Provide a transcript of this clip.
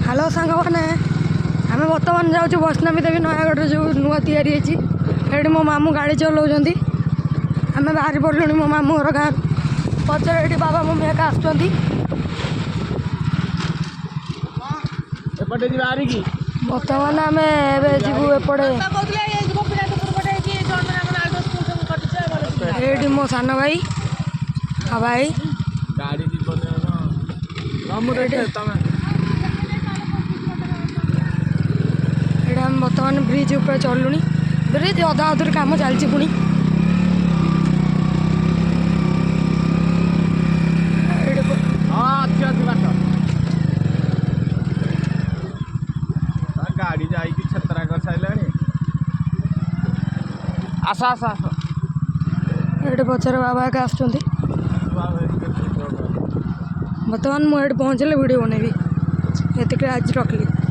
Hello सांग मैंने आम बर्तमान जाऊँ वैष्णवी देवी नयागढ़ जो नुआ या मो मामू गाड़ी चलाउं आम बाहरी पड़लु मो मामू घर गाँव पचर ये बाबा मम्मी एका आसुँच बर्तमान आम जीवु एपटे ये मो सान भाई हाँ भाई हम बर्तमान ब्रिज ऊपर चलु ब्रिज अधा अधूर काम चलती पुणी गाड़ी जाइए छतरा कर सारे आस आस आस ये पचर बाबा का आसुँच बर्तमान मुझे पहुँचले वीडियो बनैबी ये आज रखली।